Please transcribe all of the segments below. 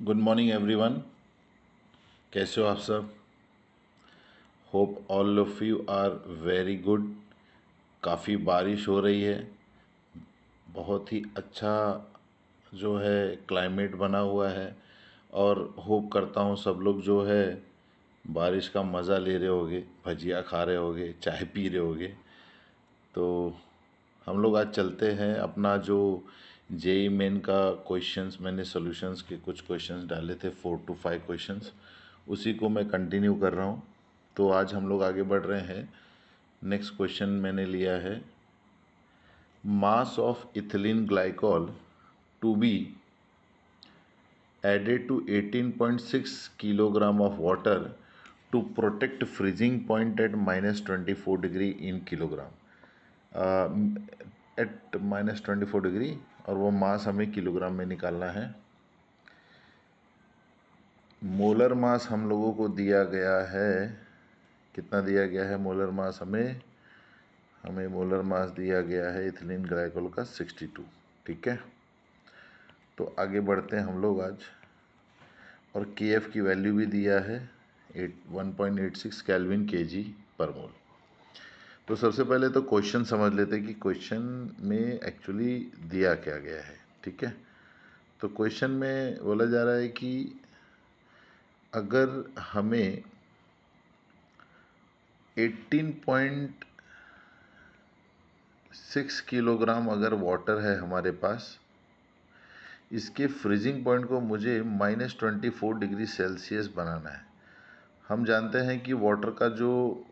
Good morning everyone. कैसे हो आप सब? Hope all of you are very good. काफ़ी बारिश हो रही है। बहुत ही अच्छा जो है क्लाइमेट बना हुआ है। और होप करता हूँ सब लोग जो है बारिश का मज़ा ले रहे होगे, भजिया खा रहे होगे, चाय पी रहे होगे। तो हम लोग आज चलते हैं अपना जो जेई मेन का क्वेश्चंस, मैंने सॉल्यूशंस के कुछ क्वेश्चंस डाले थे, 4 to 5 क्वेश्चंस, उसी को मैं कंटिन्यू कर रहा हूँ। तो आज हम लोग आगे बढ़ रहे हैं। नेक्स्ट क्वेश्चन मैंने लिया है, mass of ethylene glycol to be added to 18.6 kilogram of water to protect freezing point at -24 degree in kilogram, at -24 degree, और वो मास हमें किलोग्राम में निकालना है। मोलर मास हम लोगों को दिया गया है, कितना दिया गया है मोलर मास हमें मोलर मास दिया गया है इथिलीन ग्लाइकोल का 62। ठीक है, तो आगे बढ़ते हैं हम लोग आज। और के की वैल्यू भी दिया है 1.86 केल्विन केजी पर मोल। तो सबसे पहले तो क्वेश्चन समझ लेते हैं कि क्वेश्चन में एक्चुअली दिया क्या गया है। ठीक है, तो क्वेश्चन में बोला जा रहा है कि अगर हमें 18.6 किलोग्राम अगर वाटर है हमारे पास, इसके फ्रीजिंग पॉइंट को मुझे -24 डिग्री सेल्सियस बनाना है। हम जानते हैं कि वाटर का जो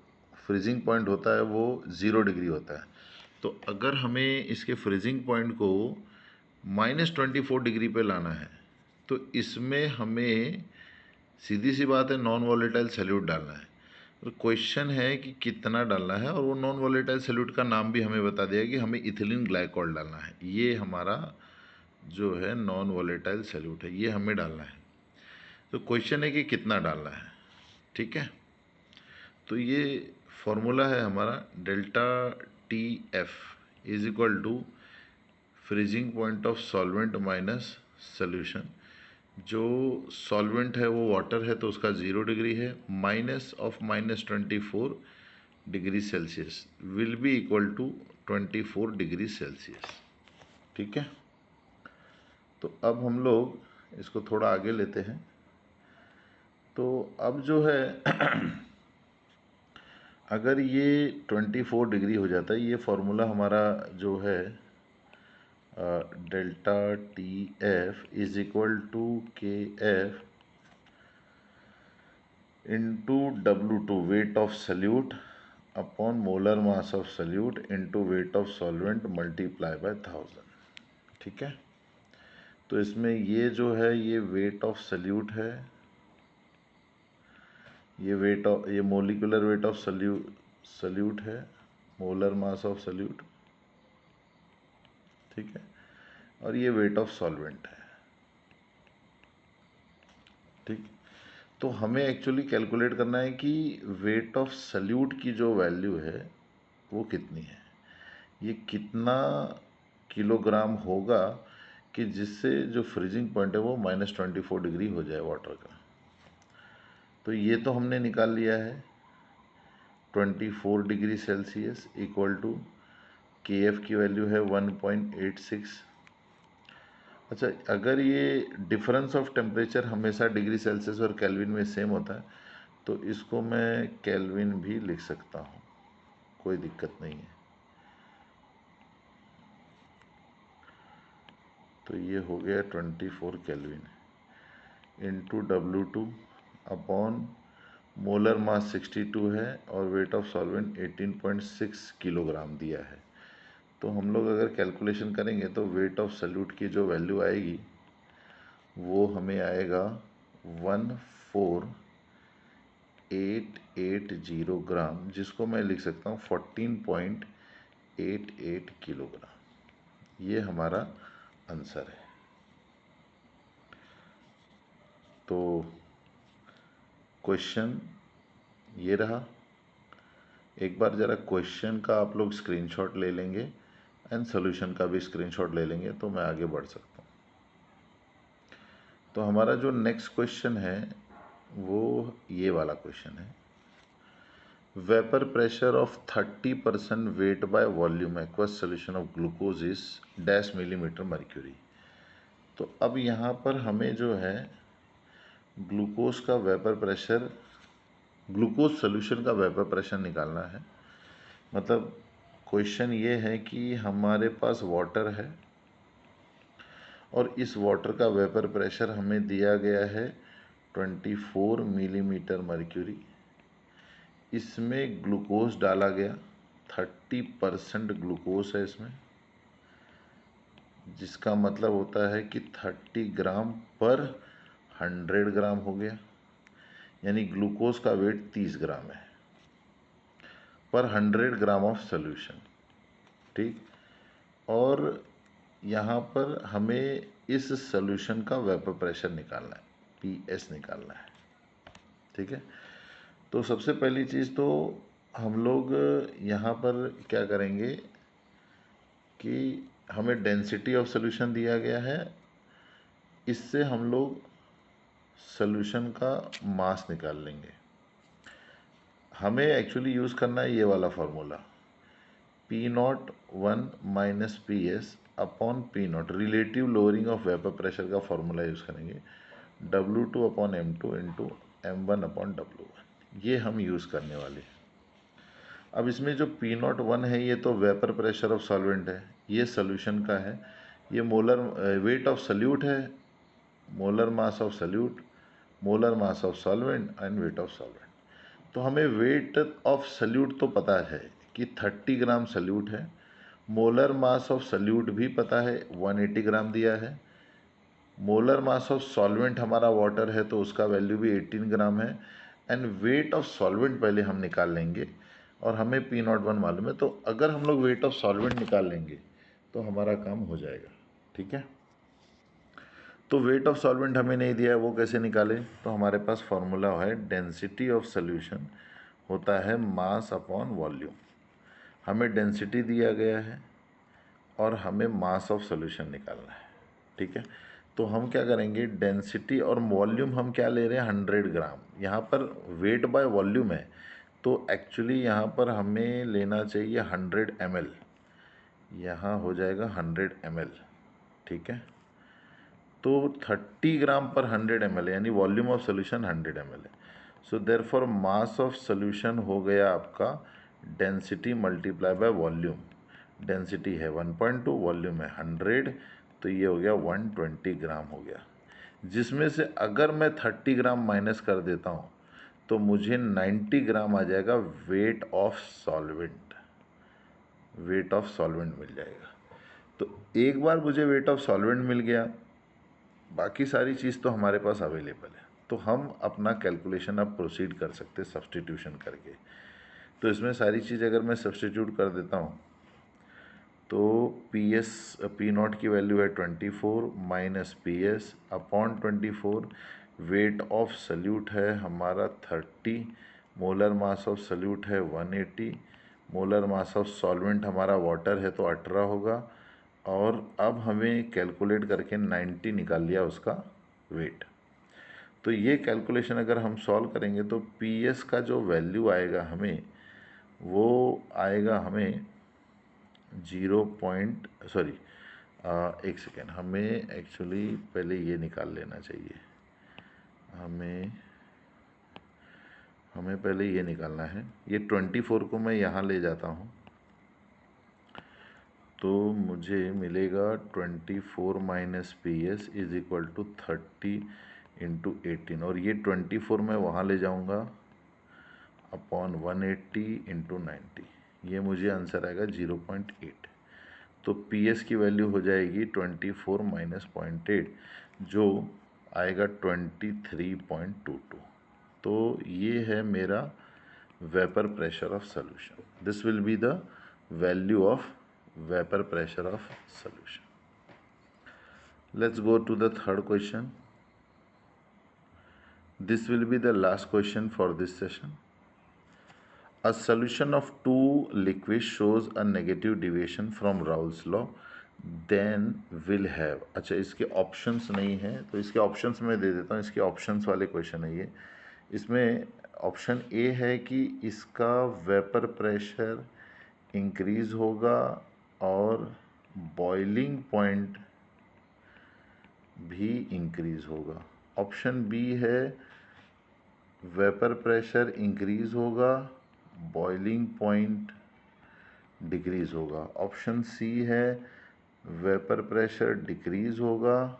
फ्रीजिंग पॉइंट होता है वो 0 डिग्री होता है। तो अगर हमें इसके फ्रीजिंग पॉइंट को -24 डिग्री पे लाना है, तो इसमें हमें सीधी सी बात है नॉन वॉलेटाइल सॉल्यूट डालना है। तो क्वेश्चन है कि कितना डालना है, और वो नॉन वॉलेटाइल सॉल्यूट का नाम भी हमें बता दिया कि हमें इथिलीन ग्लाइकॉल डालना है। ये हमारा जो है नॉन वॉलेटाइल सॉल्यूट है, ये हमें डालना है। तो क्वेश्चन है कि कितना डालना है। ठीक है, तो ये फॉर्मूला है हमारा delta T F is equal to freezing point of solvent minus solution. जो सॉल्वेंट है वो वाटर है, तो उसका 0 डिग्री है, minus of -24 degree celsius will be equal to 24 degree celsius. ठीक है, तो अब हम लोग इसको थोड़ा आगे लेते हैं। तो अब जो है अगर ये 24 डिग्री हो जाता है, ये फॉर्मूला हमारा जो है delta T F is equal to K F into W2 weight of solute upon molar mass of solute into weight of solvent multiply by 1000। ठीक है, तो इसमें ये जो है ये वेट ऑफ सल्यूट है, ये मोलिकुलर वेट ऑफ सल्यूट है, मोलर मास ऑफ सल्यूट। ठीक है, और ये वेट ऑफ सॉल्वेंट है। ठीक, तो हमें एक्चुअली कैलकुलेट करना है कि वेट ऑफ सल्यूट की जो वैल्यू है वो कितनी है, ये कितना किलोग्राम होगा कि जिससे जो फ्रीजिंग पॉइंट है वो -24 डिग्री हो जाए वाटर का। तो ये तो हमने निकाल लिया है 24 degree Celsius equal to K F की वैल्यू है 1.86। अच्छा, अगर ये डिफरेंस ऑफ टेम्परेचर हमेशा डिग्री सेल्सियस और केल्विन में सेम होता है, तो इसको मैं केल्विन भी लिख सकता हूँ, कोई दिक्कत नहीं है। तो ये हो गया 24 kelvin into W2 upon molar मास 62 है और वेट ऑफ सॉल्वेंट 18.6 किलोग्राम दिया है। तो हम लोग अगर कैलकुलेशन करेंगे तो वेट ऑफ सल्यूट की जो वैल्यू आएगी वो हमें आएगा 14,880 ग्राम, जिसको मैं लिख सकता हूँ 14.88 किलोग्राम। ये हमारा आंसर है। तो क्वेश्चन ये रहा। एक बार ज़रा क्वेश्चन का आप लोग स्क्रीनशॉट ले लेंगे एंड सॉल्यूशन का भी स्क्रीनशॉट ले लेंगे तो मैं आगे बढ़ सकता हूँ। तो हमारा जो नेक्स्ट क्वेश्चन है वो ये वाला क्वेश्चन है, vapour pressure of 30% weight by volume aqueous solution of glucose is dash millimetre mercury. तो अब यहाँ पर हमें जो है ग्लूकोज का वेपर प्रेशर, ग्लूकोज सोल्यूशन का वेपर प्रेशर निकालना है। मतलब क्वेश्चन ये है कि हमारे पास वाटर है और इस वाटर का वेपर प्रेशर हमें दिया गया है 24 मिलीमीटर मर्क्यूरी। इसमें ग्लूकोज डाला गया, 30% ग्लूकोज है इसमें, जिसका मतलब होता है कि 30 ग्राम पर 100 ग्राम हो गया, यानी ग्लूकोज का वेट 30 ग्राम है पर 100 ग्राम ऑफ सोल्यूशन। ठीक, और यहाँ पर हमें इस सोल्यूशन का वेपर प्रेशर निकालना है, पीएस निकालना है। ठीक है, तो सबसे पहली चीज़ तो हम लोग यहाँ पर क्या करेंगे कि हमें डेंसिटी ऑफ सोल्यूशन दिया गया है, इससे हम लोग सोल्यूशन का मास निकाल लेंगे। हमें एक्चुअली यूज़ करना है ये वाला formula, P01 minus P S upon P0, relative lowering of vapour pressure का फार्मूला यूज़ करेंगे, W2 upon M2 into M1 upon W1, ये हम यूज़ करने वाले हैं। अब इसमें जो P01 है ये तो वेपर प्रेशर ऑफ सॉल्वेंट है, ये सोल्यूशन का है, ये मोलर वेट ऑफ सल्यूट है, molar mass of salute, molar mass of solvent and wait of solvent. तो हमें वेट ऑफ सल्यूट तो पता है कि 30 ग्राम सल्यूट है, मोलर मास ऑफ सल्यूट भी पता है 180 ग्राम दिया है, मोलर मास ऑफ सॉल्वेंट हमारा वाटर है तो उसका वैल्यू भी 18 ग्राम है, एंड वेट ऑफ सॉल्वेंट पहले हम निकाल लेंगे और हमें P01 मालूम है। तो अगर हम लोग वेट ऑफ सॉल्वेंट निकाल लेंगे तो हमारा काम हो जाएगा। ठीक है, तो वेट ऑफ सॉल्वेंट हमें नहीं दिया है, वो कैसे निकालें? तो हमारे पास फॉर्मूला है, डेंसिटी ऑफ सोल्यूशन होता है मास अपॉन वॉल्यूम। हमें डेंसिटी दिया गया है और हमें मास ऑफ सोल्यूशन निकालना है। ठीक है, तो हम क्या करेंगे, डेंसिटी और वॉल्यूम हम क्या ले रहे हैं, 100 ग्राम। यहाँ पर वेट बाय वॉल्यूम है तो एक्चुअली यहाँ पर हमें लेना चाहिए 100 ml, यहाँ हो जाएगा 100 ml। ठीक है, तो 30 ग्राम पर 100 ml यानी वॉल्यूम ऑफ सोल्यूशन 100 ml है। So therefore mass of solution हो गया आपका density multiply by volume. Density है 1.2, वॉल्यूम है 100, तो ये हो गया 120 ग्राम हो गया, जिसमें से अगर मैं 30 ग्राम माइनस कर देता हूँ तो मुझे 90 ग्राम आ जाएगा weight of solvent, weight of solvent मिल जाएगा। तो एक बार मुझे वेट ऑफ सॉल्वेंट मिल गया, बाकी सारी चीज़ तो हमारे पास अवेलेबल है, तो हम अपना कैलकुलेशन अब प्रोसीड कर सकते सब्सटीट्यूशन करके। तो इसमें सारी चीज़ अगर मैं सब्सटीट्यूट कर देता हूँ तो P0 की वैल्यू है 24 minus PS upon 24, wait of salute है हमारा 30, मोलर मास ऑफ सल्यूट है 180, मोलर मास ऑफ सॉल्वेंट हमारा वाटर है तो 18 होगा, और अब हमें कैलकुलेट करके 90 निकाल लिया उसका वेट। तो ये कैलकुलेशन अगर हम सॉल्व करेंगे तो PS का जो वैल्यू आएगा हमें, वो आएगा हमें 1 सेकेंड, हमें एक्चुअली पहले ये निकाल लेना चाहिए, हमें पहले ये निकालना है। ये 24 को मैं यहाँ ले जाता हूँ तो मुझे मिलेगा 24 minus PS is equal to 30 into 18, और ये 24 मैं वहाँ ले जाऊँगा अपॉन 180 इंटू 90, ये मुझे आंसर आएगा 0.8। तो PS की वैल्यू हो जाएगी 24 माइनस 0.8 जो आएगा 23.22। तो ये है मेरा vapour pressure of solution. This will be the value of vapour pressure of solution. Let's go to the third question. This will be the last question for this session. A solution of two liquids shows a negative deviation from Raoult's law. Then will have. अच्छा, इसके options नहीं हैं तो इसके options मैं दे देता हूँ। इसके ऑप्शंस वाले क्वेश्चन है ये। इसमें ऑप्शन ए है कि इसका वेपर प्रेशर इंक्रीज होगा और बॉइलिंग पॉइंट भी इंक्रीज होगा। ऑप्शन बी है वेपर प्रेशर इंक्रीज होगा, बॉइलिंग पॉइंट डिक्रीज होगा। ऑप्शन सी है वेपर प्रेशर डिक्रीज होगा,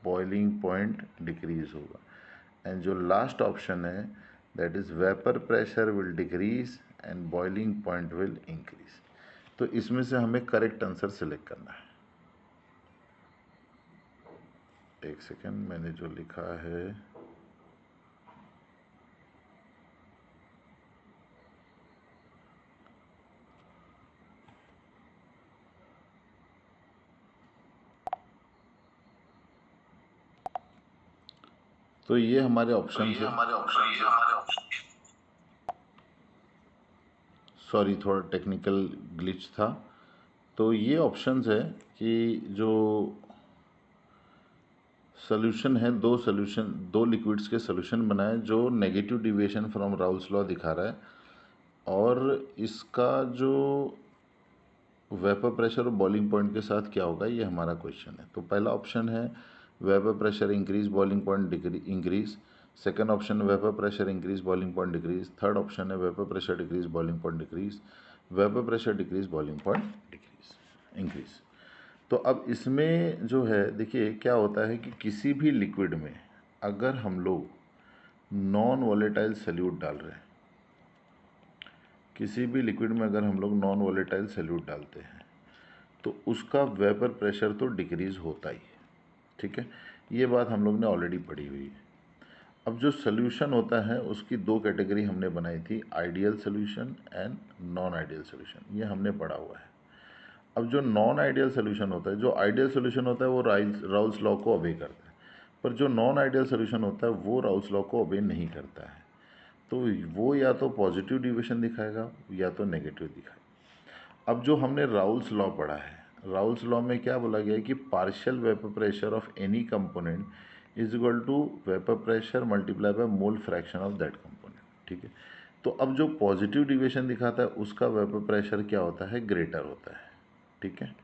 बॉइलिंग पॉइंट डिक्रीज होगा। एंड जो लास्ट ऑप्शन है that is vapour pressure will decrease and boiling point will increase. तो इसमें से हमें करेक्ट आंसर सिलेक्ट करना है। एक सेकेंड, मैंने जो लिखा है तो ये हमारे ऑप्शन है। सॉरी, थोड़ा टेक्निकल ग्लिच था। तो ये ऑप्शंस है कि जो सोल्यूशन है, दो लिक्विड्स के सोल्यूशन बनाए जो negative deviation from Raoult's law दिखा रहा है, और इसका जो वेपर प्रेशर और बॉइलिंग पॉइंट के साथ क्या होगा, ये हमारा क्वेश्चन है। तो पहला ऑप्शन है vapour pressure increase, boiling point increase. Second option vapour pressure increase, boiling point decrease. Third option है vapour pressure decrease, boiling point decrease. Vapour pressure decrease, boiling point decrease increase. तो अब इसमें जो है, देखिए क्या होता है कि किसी भी लिक्विड में अगर हम लोग नॉन वोलेटाइल सॉल्यूट डाल रहे हैं, किसी भी लिक्विड में अगर हम लोग नॉन वोलेटाइल सॉल्यूट डालते हैं तो उसका वेपर प्रेशर तो डिक्रीज़ होता ही है। ठीक है, ये बात हम लोग ने ऑलरेडी पढ़ी हुई है। अब जो सोल्यूशन होता है उसकी दो कैटेगरी हमने बनाई थी, ideal solution and non ideal solution, ये हमने पढ़ा हुआ है। अब जो नॉन आइडियल सोल्यूशन होता है, जो आइडियल सोल्यूशन होता है वो राउल्स लॉ को ओबे करता है, पर जो नॉन आइडियल सोल्यूशन होता है वो राउल्स लॉ को ओबे नहीं करता है। तो वो या तो पॉजिटिव डिविएशन दिखाएगा या तो नेगेटिव दिखाएगा। अब जो हमने राउल्स लॉ पढ़ा है, राउल्स लॉ में क्या बोला गया है कि partial vapour pressure of any component is equal to vapour pressure multiply by mole fraction of that component. ठीक है, तो अब जो पॉजिटिव डिविएशन दिखाता है उसका वेपर प्रेशर क्या होता है, ग्रेटर होता है। ठीक है,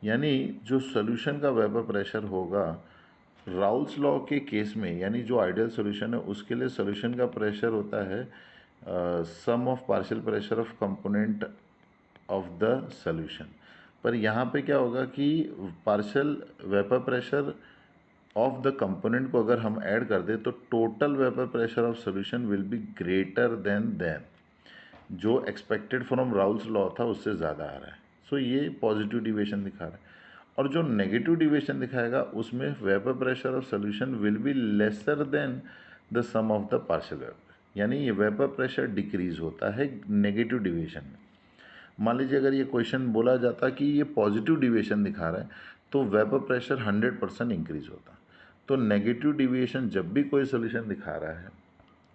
यानी जो सोल्यूशन का वेपर प्रेशर होगा राउल्स लॉ के केस में, यानी जो आइडियल सॉल्यूशन है उसके लिए सॉल्यूशन का प्रेशर होता है sum of partial pressure of component of the solution. पर यहाँ पे क्या होगा कि partial vapour pressure of the component को अगर हम ऐड कर दें तो total vapour pressure of solution will be greater than जो एक्सपेक्टेड फ्रॉम राउल्स लॉ था उससे ज़्यादा आ रहा है। सो ये पॉजिटिव डिविएशन दिखा रहा है। और जो नेगेटिव डिविएशन दिखाएगा उसमें vapour pressure of solution will be lesser than the sum of the partial vapour, यानी ये वेपर प्रेशर डिक्रीज होता है नेगेटिव डिविएशन में। मान लीजिए अगर ये क्वेश्चन बोला जाता कि ये पॉजिटिव डिविएशन दिखा रहा है तो वेपर प्रेशर 100% इंक्रीज होता। तो नेगेटिव डिविएशन जब भी कोई सोल्यूशन दिखा रहा है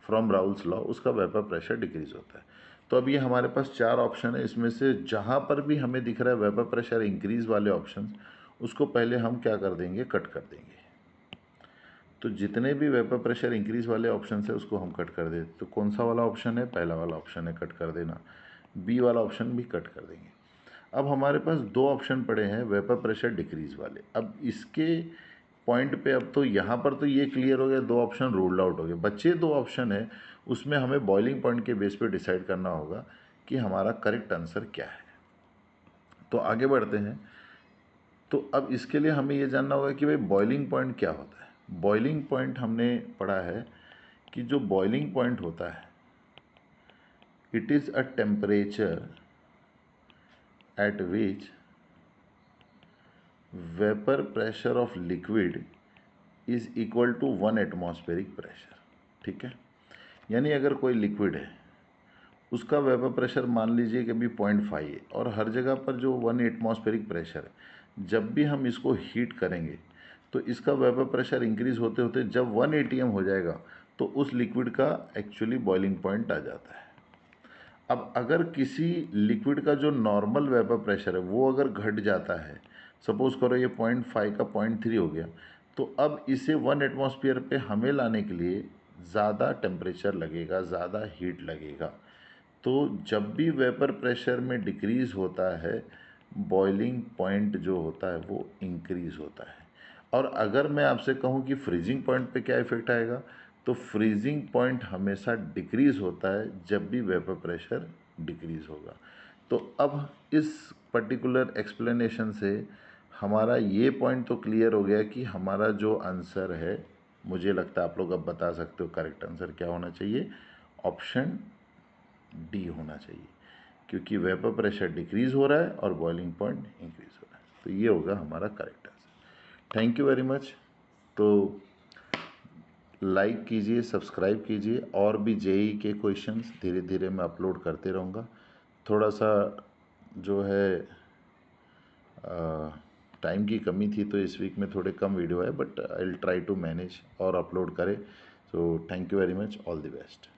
फ्रॉम राउल्स लॉ उसका वेपर प्रेशर डिक्रीज होता है। तो अब ये हमारे पास चार ऑप्शन है, इसमें से जहाँ पर भी हमें दिख रहा है वेपर प्रेशर इंक्रीज वाले ऑप्शन उसको पहले हम क्या कर देंगे, कट कर देंगे। तो जितने भी वेपर प्रेशर इंक्रीज वाले ऑप्शन है उसको हम कट कर देते। तो कौन सा वाला ऑप्शन है, पहला वाला ऑप्शन है, कट कर देना। बी वाला ऑप्शन भी कट कर देंगे। अब हमारे पास दो ऑप्शन पड़े हैं वेपर प्रेशर डिक्रीज वाले। अब इसके पॉइंट पे अब तो यहाँ पर तो ये क्लियर हो गया, दो ऑप्शन रूल्ड आउट हो गए। बच्चे दो ऑप्शन है उसमें हमें बॉइलिंग पॉइंट के बेस पे डिसाइड करना होगा कि हमारा करेक्ट आंसर क्या है। तो आगे बढ़ते हैं। तो अब इसके लिए हमें ये जानना होगा कि भाई बॉइलिंग पॉइंट क्या होता है। बॉइलिंग पॉइंट हमने पढ़ा है कि जो बॉइलिंग पॉइंट होता है it is a temperature at which vapour pressure of liquid is equal to 1 atmospheric pressure. ठीक है, यानी अगर कोई लिक्विड है उसका वेपर प्रेशर मान लीजिए कि अभी 0.5 है और हर जगह पर जो 1 एटमॉस्फेरिक प्रेशर है, जब भी हम इसको हीट करेंगे तो इसका वेपर प्रेशर इंक्रीज होते होते जब 1 atm हो जाएगा तो उस लिक्विड का एक्चुअली बॉइलिंग पॉइंट आ जाता है। अब अगर किसी लिक्विड का जो नॉर्मल वेपर प्रेशर है वो अगर घट जाता है सपोज़ करो ये 0.5 का 0.3 हो गया, तो अब इसे 1 एटमॉस्फेयर पे हमें लाने के लिए ज़्यादा टेम्परेचर लगेगा, ज़्यादा हीट लगेगा। तो जब भी वेपर प्रेशर में डिक्रीज़ होता है, बॉइलिंग पॉइंट जो होता है वो इंक्रीज़ होता है। और अगर मैं आपसे कहूँ कि फ्रीजिंग पॉइंट पे क्या इफ़ेक्ट आएगा, तो फ्रीजिंग पॉइंट हमेशा डिक्रीज़ होता है जब भी वेपर प्रेशर डिक्रीज़ होगा। तो अब इस पर्टिकुलर एक्सप्लेनेशन से हमारा ये पॉइंट तो क्लियर हो गया कि हमारा जो आंसर है, मुझे लगता है आप लोग अब बता सकते हो करेक्ट आंसर क्या होना चाहिए। ऑप्शन डी होना चाहिए, क्योंकि वेपर प्रेशर डिक्रीज़ हो रहा है और बॉइलिंग पॉइंट इंक्रीज़ हो रहा है। तो ये होगा हमारा correct answer. Thank you very much. तो लाइक कीजिए, सब्सक्राइब कीजिए, और भी जेई के क्वेश्चंस धीरे धीरे मैं अपलोड करते रहूँगा। थोड़ा सा जो है टाइम की कमी थी, तो इस वीक में थोड़े कम वीडियो है, but I will try to manage और अपलोड करें। So thank you very much, all the best.